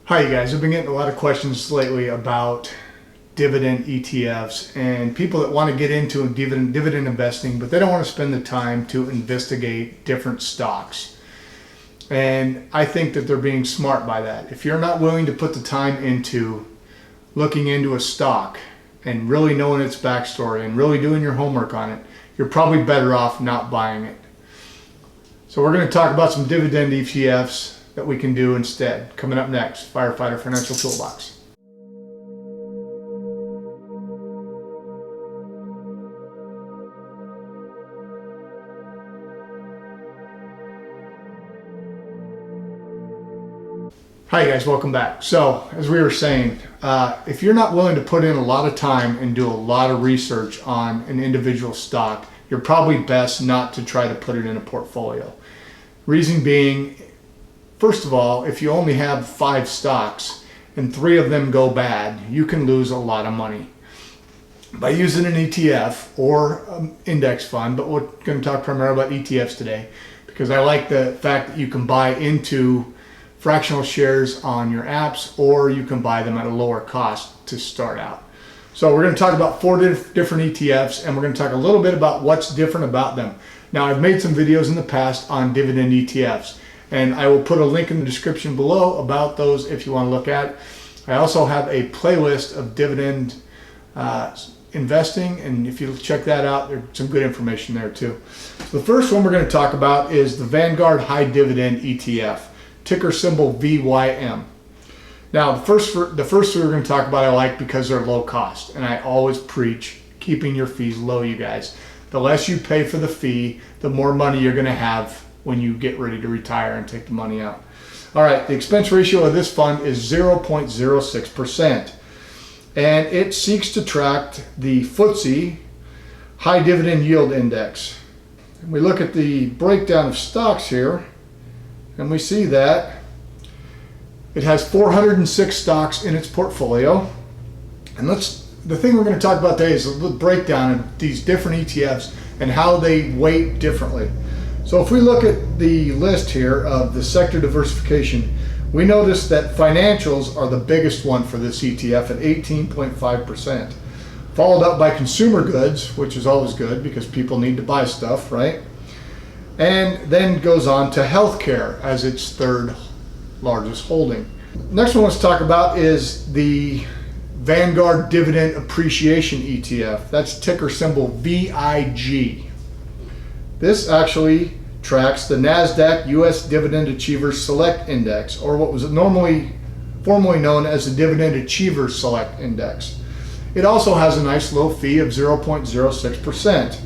Hi you guys, I've been getting a lot of questions lately about dividend ETFs and people that want to get into dividend investing, but they don't want to spend the time to investigate different stocks. And I think that they're being smart by that. If you're not willing to put the time into looking into a stock and really knowing its backstory and really doing your homework on it, you're probably better off not buying it. So we're going to talk about some dividend ETFs that we can do instead. Coming up next, Firefighter Financial Toolbox. Hi guys, welcome back. So as we were saying, if you're not willing to put in a lot of time and do a lot of research on an individual stock, you're probably best not to try to put it in a portfolio. Reason being, first of all, if you only have 5 stocks and 3 of them go bad, you can lose a lot of money. By using an ETF or index fund, but we're going to talk primarily about ETFs today because I like the fact that you can buy into fractional shares on your apps, or you can buy them at a lower cost to start out. So we're going to talk about 4 different ETFs, and we're going to talk a little bit about what's different about them. Now, I've made some videos in the past on dividend ETFs, and I will put a link in the description below about those if you want to look at it. I also have a playlist of dividend investing, and if you check that out, there's some good information there too. So the first one we're going to talk about is the Vanguard High Dividend ETF, ticker symbol VYM. Now, the first we're going to talk about I like because they're low cost, and I always preach keeping your fees low, you guys. The less you pay for the fee, the more money you're going to have when you get ready to retire and take the money out. All right, the expense ratio of this fund is 0.06%, and it seeks to track the FTSE High Dividend Yield Index. And we look at the breakdown of stocks here, and we see that it has 406 stocks in its portfolio. And the thing we're going to talk about today is the breakdown of these different ETFs and how they weight differently. So if we look at the list here of the sector diversification, we notice that financials are the biggest one for this ETF at 18.5%, followed up by consumer goods, which is always good because people need to buy stuff, right? And then goes on to healthcare as its 3rd largest holding. Next one let's talk about is the Vanguard Dividend Appreciation ETF. That's ticker symbol VIG. This actually tracks the NASDAQ US Dividend Achievers Select Index, or what was formerly known as the Dividend Achievers Select Index. It also has a nice low fee of 0.06%.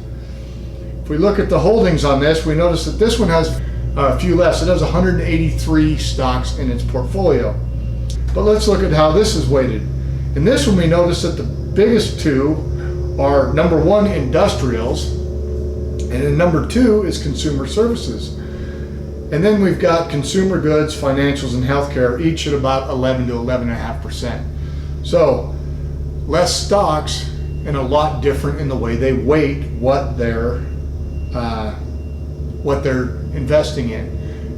If we look at the holdings on this, we notice that this one has a few less. It has 183 stocks in its portfolio. But let's look at how this is weighted. In this one, we notice that the biggest 2 are number 1, industrials, and then number 2 is consumer services. And then we've got consumer goods, financials, and healthcare, each at about 11 to 11.5%. So less stocks and a lot different in the way they weight what they're investing in.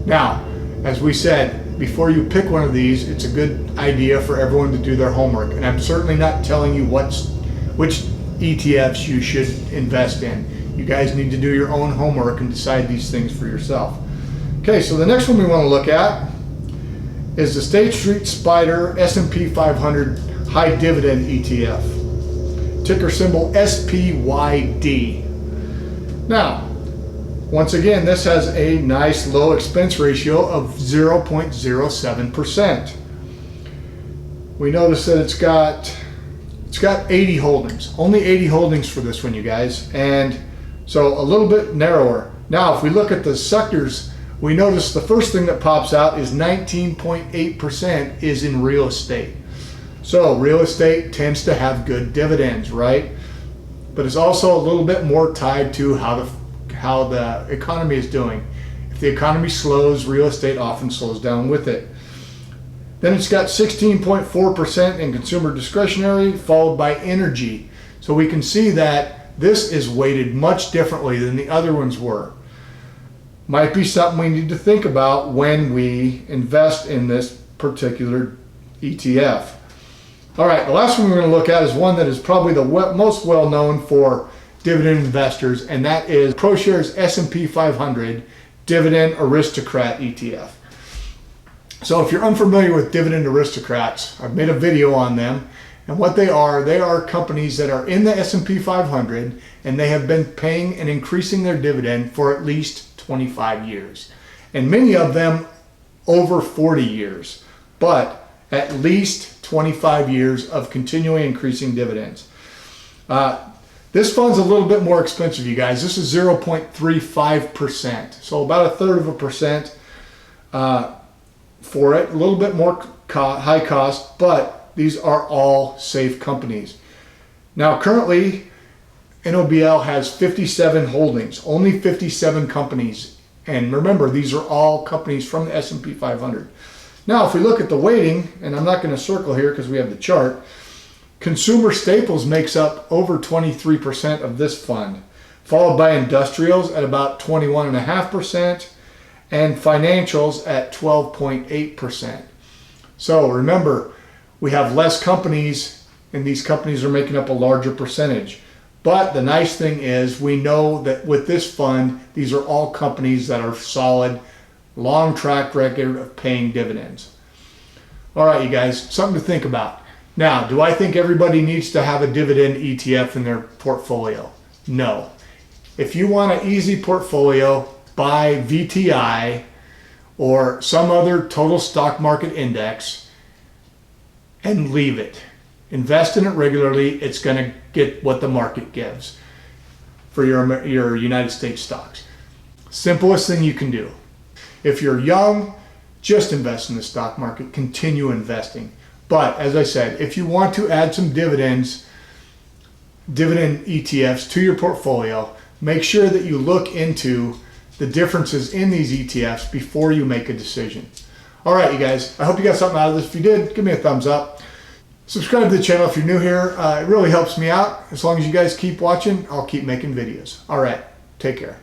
Now, as we said, before you pick one of these, it's a good idea for everyone to do their homework. And I'm certainly not telling you which ETFs you should invest in. You guys need to do your own homework and decide these things for yourself. Okay, so the next one we want to look at is the State Street Spider S&P 500 High Dividend ETF, ticker symbol SPYD. Now, once again, this has a nice low expense ratio of 0.07%. We notice that it's got 80 holdings, only 80 holdings for this one, you guys, and so a little bit narrower. Now, if we look at the sectors, we notice the first thing that pops out is 19.8% is in real estate. So real estate tends to have good dividends, right? But it's also a little bit more tied to how the economy is doing. If the economy slows, real estate often slows down with it. Then it's got 16.4% in consumer discretionary, followed by energy. So we can see that this is weighted much differently than the other ones were. Might be something we need to think about when we invest in this particular ETF. All right, the last one we're going to look at is one that is probably the most well known for dividend investors, and that is ProShares S&P 500 Dividend Aristocrat ETF. So if you're unfamiliar with Dividend Aristocrats, I've made a video on them, and what they are companies that are in the S&P 500, and they have been paying and increasing their dividend for at least 25 years, and many of them over 40 years, but at least 25 years of continually increasing dividends. This fund's a little bit more expensive, you guys. This is 0.35%, so about 1/3% for it. A little bit more high cost, but these are all safe companies. Now, currently, NOBL has 57 holdings, only 57 companies. And remember, these are all companies from the S&P 500. Now, if we look at the weighting, and I'm not going to circle here because we have the chart, consumer staples makes up over 23% of this fund, followed by industrials at about 21.5%, and financials at 12.8%. So remember, we have less companies, and these companies are making up a larger percentage. But the nice thing is we know that with this fund, these are all companies that are solid, long track record of paying dividends. All right, you guys, something to think about. Now, do I think everybody needs to have a dividend ETF in their portfolio? No. If you want an easy portfolio, buy VTI or some other total stock market index and leave it. Invest in it regularly. It's going to get what the market gives for your United States stocks. Simplest thing you can do. If you're young, just invest in the stock market. Continue investing. But as I said, if you want to add some dividend ETFs to your portfolio, make sure that you look into the differences in these ETFs before you make a decision. All right, you guys, I hope you got something out of this. If you did, give me a thumbs up. Subscribe to the channel if you're new here. It really helps me out. As long as you guys keep watching, I'll keep making videos. All right, take care.